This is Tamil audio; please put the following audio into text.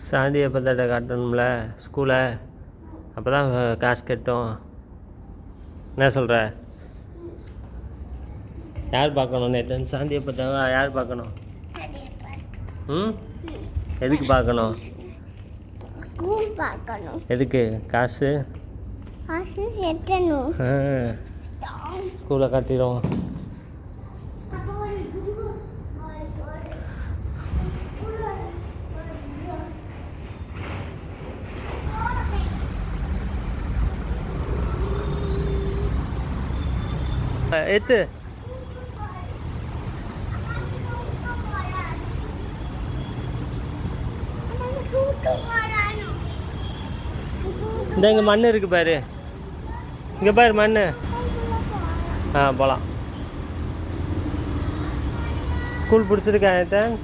சாந்தி எப்போ காட்டணும்ல ஸ்கூலை, அப்போ தான் காசு கட்டும். என்ன சொல்கிற? யார் பார்க்கணும்? நேற்று சாந்தி எப்போ யார் பார்க்கணும்? ம், எதுக்கு பார்க்கணும்? எதுக்கு காசு? ஸ்கூலை கட்டிடுவோம். எத்து இந்த இங்கே மண் இருக்கு பாரு, இங்கே பாரு மண். போகலாம். ஸ்கூல் பிடிச்சிருக்கேன்.